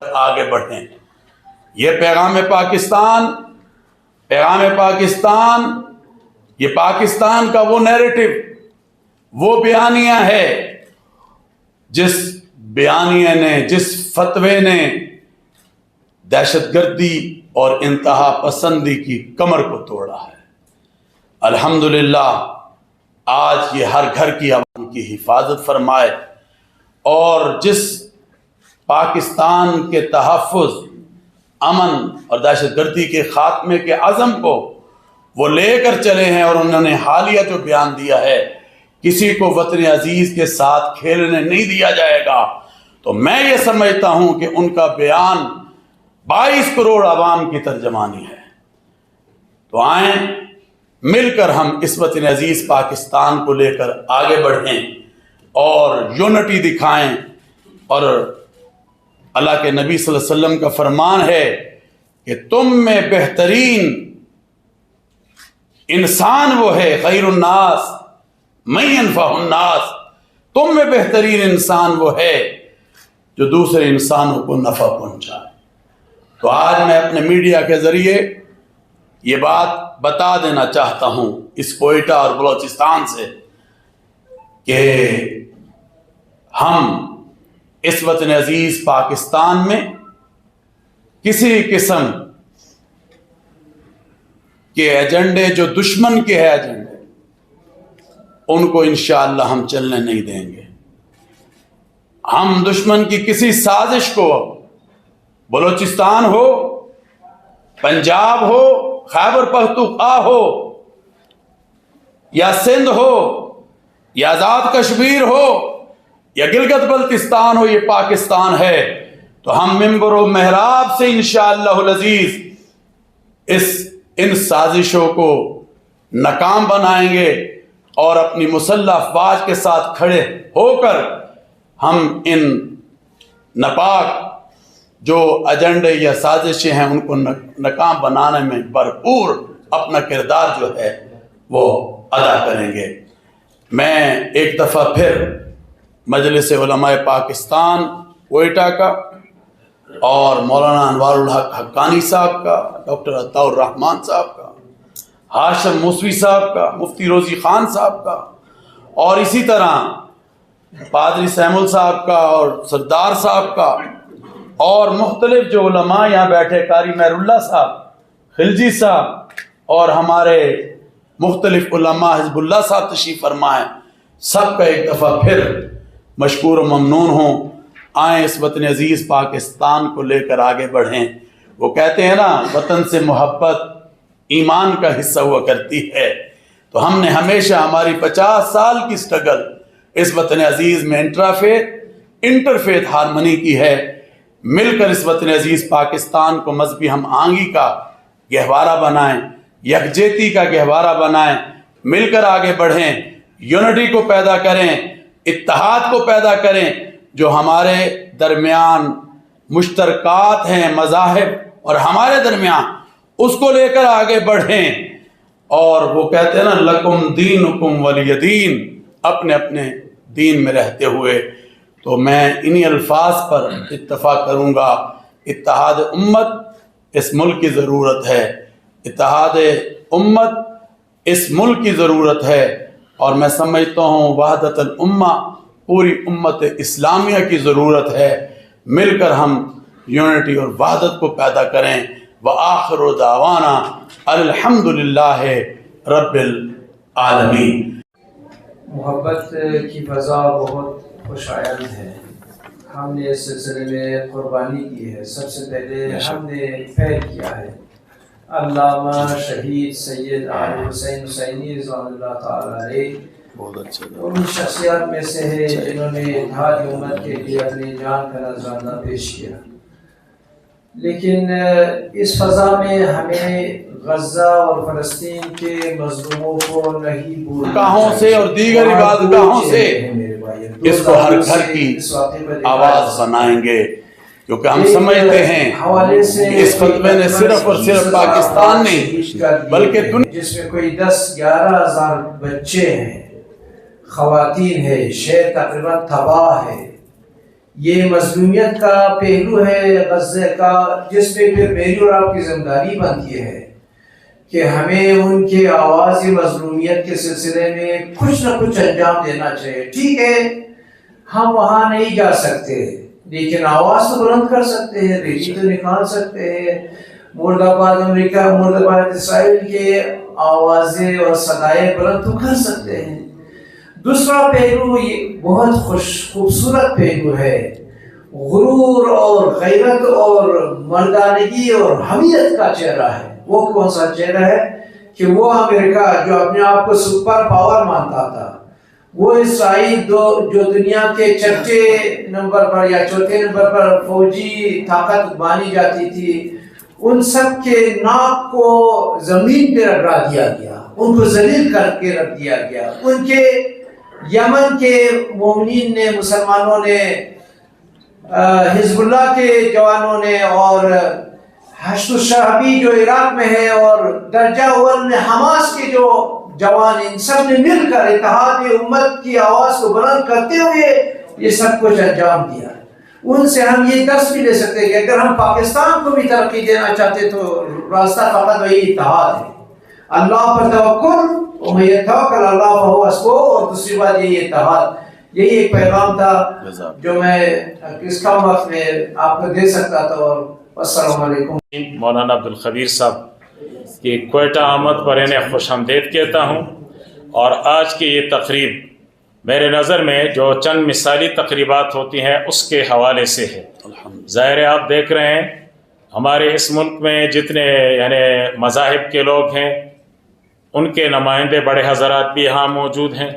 آگے بڑھیں۔ یہ پیغام پاکستان، یہ پاکستان کا وہ نیریٹو، وہ بیانیہ ہے جس بیانیہ نے، جس فتوے نے دہشت گردی اور انتہا پسندی کی کمر کو توڑا ہے۔ الحمدللہ آج یہ ہر گھر کی عوام کی حفاظت فرمائے، اور جس پاکستان کے تحفظ، امن اور دہشت گردی کے خاتمے کے عزم کو وہ لے کر چلے ہیں، اور انہوں نے حالیہ جو بیان دیا ہے کسی کو وطن عزیز کے ساتھ کھیلنے نہیں دیا جائے گا، تو میں یہ سمجھتا ہوں کہ ان کا بیان 22 کروڑ عوام کی ترجمانی ہے۔ تو آئیں مل کر ہم اس وطن عزیز پاکستان کو لے کر آگے بڑھیں اور یونٹی دکھائیں۔ اور اللہ کے نبی صلی اللہ علیہ وسلم کا فرمان ہے کہ تم میں بہترین انسان وہ ہے، خیر الناس من ينفع الناس، تم میں بہترین انسان وہ ہے جو دوسرے انسانوں کو نفع پہنچائے۔ تو آج میں اپنے میڈیا کے ذریعے یہ بات بتا دینا چاہتا ہوں اس کوئٹہ اور بلوچستان سے کہ ہم اس وطن عزیز پاکستان میں کسی قسم کے ایجنڈے جو دشمن کے ہیں ایجنڈے، ان کو انشاءاللہ ہم چلنے نہیں دیں گے۔ ہم دشمن کی کسی سازش کو، بلوچستان ہو، پنجاب ہو، خیبر پختونخوا ہو، یا سندھ ہو، یا آزاد کشمیر ہو، یا گلگت بلتستان ہو، یہ پاکستان ہے، تو ہم منبر و محراب سے انشاءاللہ العزیز ان سازشوں کو ناکام بنائیں گے، اور اپنی مسلح افواج کے ساتھ کھڑے ہو کر ہم ان ناپاک جو ایجنڈے یا سازشیں ہیں ان کو ناکام بنانے میں بھرپور اپنا کردار جو ہے وہ ادا کریں گے۔ میں ایک دفعہ پھر مجلس علماء پاکستان کوئٹہ کا اور مولانا انوار الحق حقانی صاحب کا، ڈاکٹر عطاء الرحمان صاحب کا، ہاشم موسوی صاحب کا، مفتی روزی خان صاحب کا، اور اسی طرح پادری سیمل صاحب کا اور سردار صاحب کا، اور مختلف جو علماء یہاں بیٹھے، قاری مہر اللہ صاحب، خلجی صاحب، اور ہمارے مختلف علماء حزب اللہ صاحب تشریف فرمائیں، سب کا ایک دفعہ پھر مشکور و ممنون ہوں۔ آئیں اس وطن عزیز پاکستان کو لے کر آگے بڑھیں۔ وہ کہتے ہیں نا، وطن سے محبت ایمان کا حصہ ہوا کرتی ہے، تو ہم نے ہمیشہ ہماری 50 سال کی سٹرگل اس وطن عزیز میں انٹرفیتھ ہارمنی کی ہے۔ مل کر اس وطن عزیز پاکستان کو مذہبی ہم آہنگی کا گہوارہ بنائیں، یکجہتی کا گہوارہ بنائیں، مل کر آگے بڑھیں، یونٹی کو پیدا کریں، اتحاد کو پیدا کریں، جو ہمارے درمیان مشترکات ہیں مذاہب اور ہمارے درمیان، اس کو لے کر آگے بڑھیں۔ اور وہ کہتے ہیں نا، لکم دینکم ولی دین، اپنے اپنے دین میں رہتے ہوئے۔ تو میں انہی الفاظ پر اتفاق کروں گا، اتحاد امت اس ملک کی ضرورت ہے، اتحاد امت اس ملک کی ضرورت ہے، اور میں سمجھتا ہوں وحدت الامہ پوری امت اسلامیہ کی ضرورت ہے۔ مل کر ہم یونٹی اور وحدت کو پیدا کریں۔ وآخر دعوانا الحمدللہ رب العالمین۔ محبت کی فضا بہت خوش آئند ہے۔ ہم نے اس سلسلے میں قربانی کی ہے۔ سب سے پہلے ہم نے فعل کیا ہے۔ علامہ شہید سید علی حسین حسینی رضوان اللہ تعالیٰ علیہ ان شخصیات میں سے ہے جنہوں نے اتحاد امت کے لیے اپنی جان کا نذرانہ پیش کیا۔ لیکن اس فضا میں ہمیں غزہ اور فلسطین کے مظلوموں کو نہیں بھولنا گاہوں سے اور دیگر عبادت گاہوں سے اس کو ہر گھر کی آواز بنائیں گے، کیونکہ ہم سمجھتے ہیں اس فتوے نے صرف اور صرف پاکستان نہیں بلکہ دنیا، جس میں کوئی 10-11 ہزار بچے ہیں، خواتین ہے، شہر تقریباً تباہ ہے۔ یہ مظلومیت کا پہلو ہے غزہ کا، جس پہ پھر میری اور آپ کی ذمہ داری بنتی ہے کہ ہمیں ان کے آواز مظلومیت کے سلسلے میں کچھ نہ کچھ انجام دینا چاہیے۔ ٹھیک ہے ہم وہاں نہیں جا سکتے لیکن آواز تو بلند کر سکتے ہیں، ریلی تو نکال سکتے ہیں، مرد آباد امریکہ، مرد آباد اسرائیل کے آوازیں اور صدائیں بلند تو کر سکتے ہیں۔ دوسرا پہلو یہ بہت خوبصورت پہلو ہے، غرور اور غیرت اور مردانگی اور حمیت کا چہرہ ہے۔ وہ کون سا چہرہ ہے کہ وہ امریکہ جو اپنے آپ کو سپر پاور مانتا تھا، وہ اسرائیل جو دنیا کے چھٹے نمبر پر یا چوتھے نمبر پر فوجی طاقت مانی جاتی تھی، ان سب کے ناک کو زمین پہ رگڑا دیا گیا، ان کو ذلیل کر کے رکھ دیا گیا۔ ان کے یمن کے مومنین نے، مسلمانوں نے، حزب اللہ کے جوانوں نے، اور حشد الشعبی جو عراق میں ہے، اور درجہ اول میں حماس کے جو جوان، ان سب نے مل کر اتحاد امت کی آواز کو بلند کرتے ہوئے یہ سب کچھ انجام دیا۔ ان سے ہم یہ درس بھی لے سکتے ہیں کہ اگر ہم پاکستان کو بھی ترقی دینا چاہتے تو راستہ فقط وہی اتحاد ہے، اللہ پر توکل، ومن یتوکل علی اللہ فہو حسبہ، اور دوسری بات یہی اتحاد۔ یہی ایک پیغام تھا جو میں اس کم وقت میں آپ کو دے سکتا تھا، اور السلام علیکم۔ مولانا عبدالخبیر صاحب کی کوئٹہ آمد پر انہیں خوش آمدید کہتا ہوں، اور آج کی یہ تقریب میرے نظر میں جو چند مثالی تقریبات ہوتی ہیں اس کے حوالے سے ہے۔ ظاہر ہے آپ دیکھ رہے ہیں ہمارے اس ملک میں جتنے یعنی مذاہب کے لوگ ہیں ان کے نمائندے بڑے حضرات بھی یہاں موجود ہیں،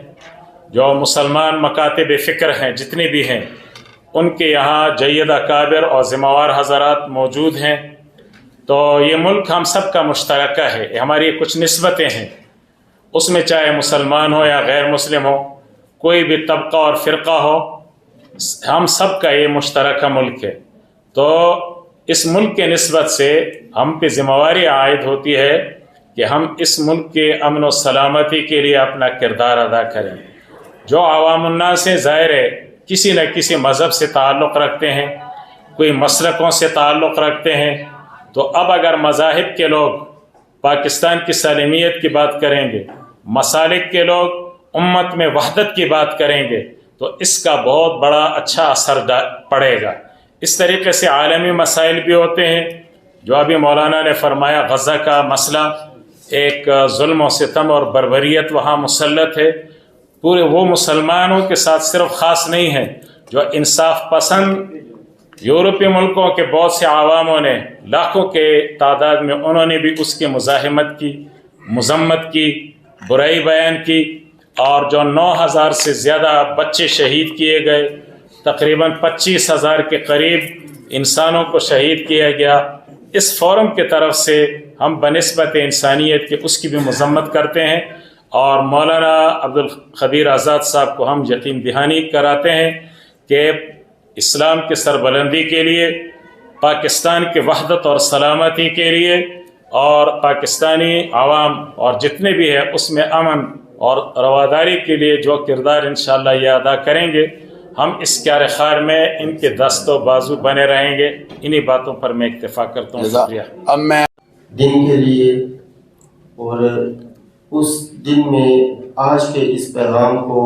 جو مسلمان مکاتب فکر ہیں جتنے بھی ہیں ان کے یہاں جید اکابر اور ذمہ وار حضرات موجود ہیں۔ تو یہ ملک ہم سب کا مشترکہ ہے، ہماری کچھ نسبتیں ہیں، اس میں چاہے مسلمان ہو یا غیر مسلم ہو، کوئی بھی طبقہ اور فرقہ ہو، ہم سب کا یہ مشترکہ ملک ہے۔ تو اس ملک کے نسبت سے ہم پہ ذمہ داری عائد ہوتی ہے کہ ہم اس ملک کے امن و سلامتی کے لیے اپنا کردار ادا کریں۔ جو عوام الناس ہیں ظاہر ہے کسی نہ کسی مذہب سے تعلق رکھتے ہیں، کوئی مسلکوں سے تعلق رکھتے ہیں، تو اب اگر مذاہب کے لوگ پاکستان کی سالمیت کی بات کریں گے، مسالک کے لوگ امت میں وحدت کی بات کریں گے، تو اس کا بہت بڑا اچھا اثر پڑے گا۔ اس طریقے سے عالمی مسائل بھی ہوتے ہیں، جو ابھی مولانا نے فرمایا غزہ کا مسئلہ، ایک ظلم و ستم اور بربریت وہاں مسلط ہے، پورے وہ مسلمانوں کے ساتھ صرف خاص نہیں ہیں، جو انصاف پسند یورپی ملکوں کے بہت سے عواموں نے لاکھوں کے تعداد میں انہوں نے بھی اس کی مزاحمت کی، مذمت کی، برائی بیان کی، اور جو 9,000 سے زیادہ بچے شہید کیے گئے، تقریباً 25,000 کے قریب انسانوں کو شہید کیا گیا، اس فورم کی طرف سے ہم بنسبت انسانیت کے اس کی بھی مذمت کرتے ہیں، اور مولانا عبدالخبیر آزاد صاحب کو ہم یقین دہانی کراتے ہیں کہ اسلام کی سربلندی کے لیے، پاکستان کی وحدت اور سلامتی کے لیے، اور پاکستانی عوام اور جتنے بھی ہیں اس میں امن اور رواداری کے لیے جو کردار انشاءاللہ یہ ادا کریں گے، ہم اس کار خیر میں ان کے دست و بازو بنے رہیں گے۔ انہی باتوں پر میں اکتفا کرتا ہوں۔ شکریہ۔ اب میں دن کے لیے، اور اس دن میں آج کے اس پیغام کو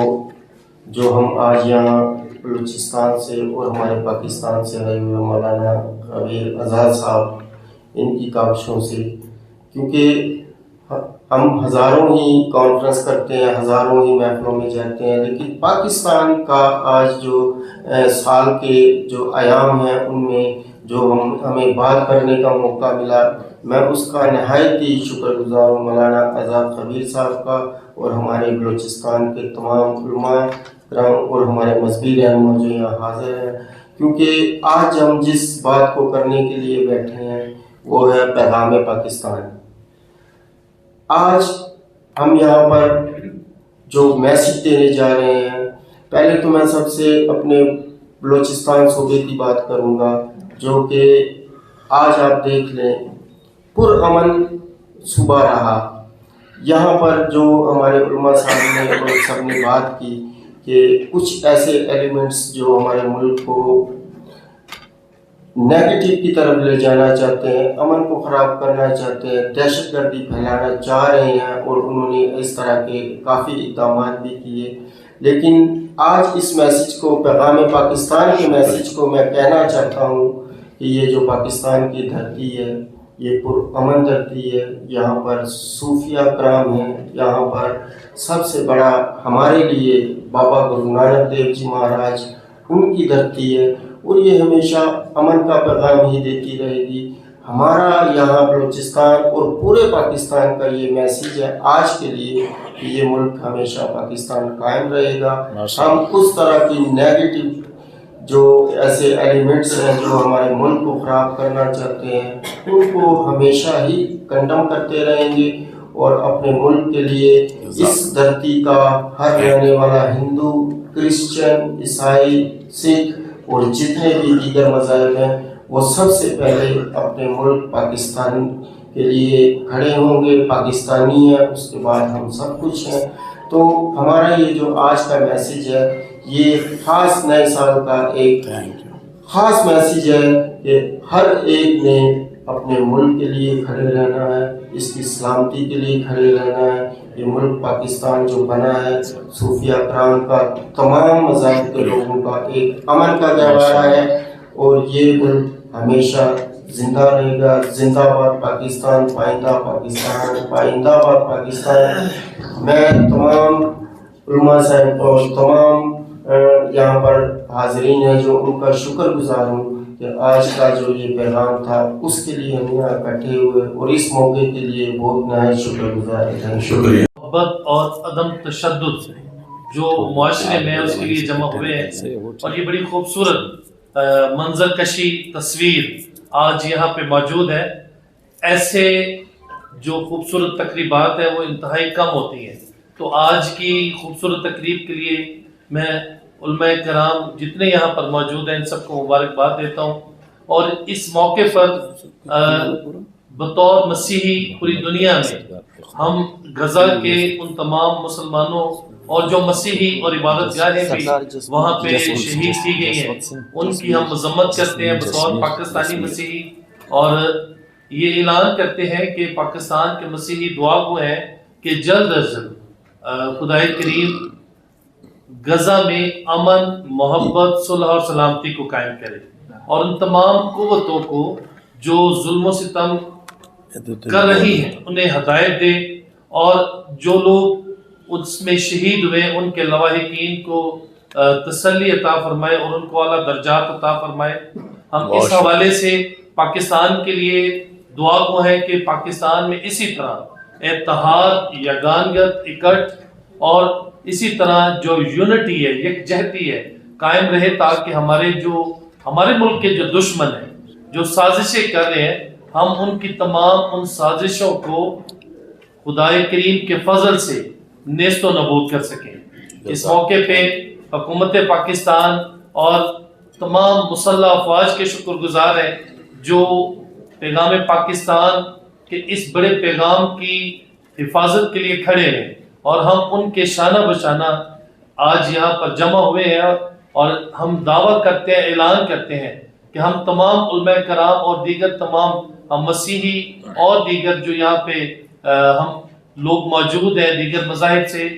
جو ہم آج یہاں بلوچستان سے اور ہمارے پاکستان سے آئے ہوئے مولانا خبیر آزاد صاحب ان کی کاوشوں سے، کیونکہ ہم ہزاروں ہی کانفرنس کرتے ہیں، ہزاروں ہی محفلوں میں جاتے ہیں، لیکن پاکستان کا آج جو سال کے جو ایام ہیں ان میں جو ہمیں بات کرنے کا موقع ملا، میں اس کا نہایت ہی شکر گزار ہوں مولانا آزاد خبیر صاحب کا، اور ہمارے بلوچستان کے تمام علماء کرام اور ہمارے مذہبی رہنما جو یہاں حاضر ہیں، کیونکہ آج ہم جس بات کو کرنے کے لیے بیٹھے ہیں وہ ہے پیغام پاکستان۔ آج ہم یہاں پر جو میسج دینے جا رہے ہیں، پہلے تو میں سب سے اپنے بلوچستان صوبے کی بات کروں گا، جو کہ آج آپ دیکھ لیں پرامن صوبہ رہا۔ یہاں پر جو ہمارے علماء صاحب نے اور سب نے بات کی کہ کچھ ایسے ایلیمنٹس جو ہمارے ملک کو نیگیٹو کی طرف لے جانا چاہتے ہیں، امن کو خراب کرنا چاہتے ہیں، دہشت گردی پھیلانا چاہ رہے ہیں، اور انہوں نے اس طرح کے کافی اقدامات بھی کیے. لیکن آج اس میسیج کو، پیغام پاکستان کے میسیج کو میں کہنا چاہتا ہوں کہ یہ جو پاکستان کی دھرتی ہے یہ پرامن دھرتی ہے. یہاں پر صوفیہ کرام ہیں، یہاں پر سب سے بڑا ہمارے لیے بابا گرو نانک دیو جی مہاراج، ان کی دھرتی ہے، اور یہ ہمیشہ امن کا پیغام ہی دیتی رہے گی. ہمارا یہاں بلوچستان اور پورے پاکستان کا یہ میسیج ہے آج کے لیے کہ یہ ملک ہمیشہ پاکستان قائم رہے گا. ہم اس طرح کی نیگیٹو جو ایسے ایلیمنٹس ہیں جو ہمارے ملک کو خراب کرنا چاہتے ہیں ان کو ہمیشہ ہی کنڈم کرتے رہیں گے، اور اپنے ملک کے لیے اس دھرتی کا ہر رہنے والا ہندو، کرسچن، عیسائی، سکھ اور جتنے بھی دیگر مذاہب ہیں وہ سب سے پہلے اپنے ملک پاکستان کے لیے کھڑے ہوں گے. پاکستانی ہیں، اس کے بعد ہم سب کچھ ہیں. تو ہمارا یہ جو آج کا میسیج ہے یہ خاص نئے سال کا ایک خاص میسیج ہے کہ ہر ایک نے اپنے ملک کے لیے کھڑے رہنا ہے، اس کی سلامتی کے لیے کھڑے رہنا ہے. یہ ملک پاکستان جو بنا ہے صوفیہ کرام کا، تمام مذاہب کے لوگوں کا ایک امن کا گہوارہ ہے، اور یہ ملک ہمیشہ زندہ رہے گا. زندہ باد پاکستان، پائندہ پاکستان، پائندہ باد پاکستان. میں تمام علماء صاحب اور تمام یہاں پر حاضرین ہیں جو ان کا شکر گزار ہوں کہ آج کا جو یہ پیغام تھا اس کے لیے ہم یہاں اکٹھے ہوئے، اور اس موقع کے لیے بہت نہایت شکر گزار ہیں. شکریہ. محبت اور عدم تشدد جو معاشرے میں اس کے لیے جمع ہوئے ہیں، اور یہ بڑی خوبصورت منظر کشی تصویر آج یہاں پہ موجود ہے. ایسے جو خوبصورت تقریبات ہیں وہ انتہائی کم ہوتی ہیں. تو آج کی خوبصورت تقریب کے لیے میں علماء کرام جتنے یہاں پر موجود ہیں ان سب کو مبارکباد دیتا ہوں. اور اس موقع پر بطور مسیحی پوری دنیا میں ہم غزہ کے ان تمام مسلمانوں اور جو مسیحی اور عبادت گاہیں بھی وہاں پہ شہید کی گئی ہیں ان کی ہم مذمت کرتے ہیں بطور پاکستانی مسیحی، اور یہ اعلان کرتے ہیں کہ پاکستان کے مسیحی دعا گو ہیں کہ جلد از جلد خدائے کریم غزہ میں امن، محبت، صلح اور سلامتی کو قائم کرے، اور ان تمام قوتوں کو جو ظلم و ستم کر رہی ہیں انہیں ہدایت دے، اور جو لوگ اس میں شہید ہوئے ان کے لواحقین کو تسلی عطا فرمائے اور ان کو اعلیٰ درجات عطا فرمائے. ہم اس حوالے سے پاکستان کے لیے دعا گو ہیں کہ پاکستان میں اسی طرح اتحاد، یگانگت، اکٹھ اور اسی طرح جو یونٹی ہے، یکجہتی ہے قائم رہے، تاکہ ہمارے ملک کے جو دشمن ہیں جو سازشیں کر رہے ہیں ہم ان کی تمام ان سازشوں کو خدائے کریم کے فضل سے نیست و نابود کر سکیں. اس موقع پہ حکومت پاکستان اور تمام مسلح افواج کے شکر گزار ہیں جو پیغام پاکستان کے اس بڑے پیغام کی حفاظت کے لیے کھڑے ہیں، اور ہم ان کے شانہ بشانہ آج یہاں پر جمع ہوئے ہیں. اور ہم دعویٰ کرتے ہیں، اعلان کرتے ہیں کہ ہم تمام علماء کرام اور دیگر تمام مسیحی اور دیگر جو یہاں پہ ہم لوگ موجود ہیں دیگر مذاہب سے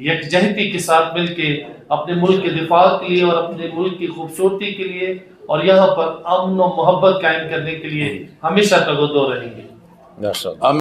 یکجہتی کے ساتھ مل کے اپنے ملک کے دفاع کے لیے اور اپنے ملک کی خوبصورتی کے لیے اور یہاں پر امن و محبت قائم کرنے کے لیے ہمیشہ تگ و دو رہیں گے.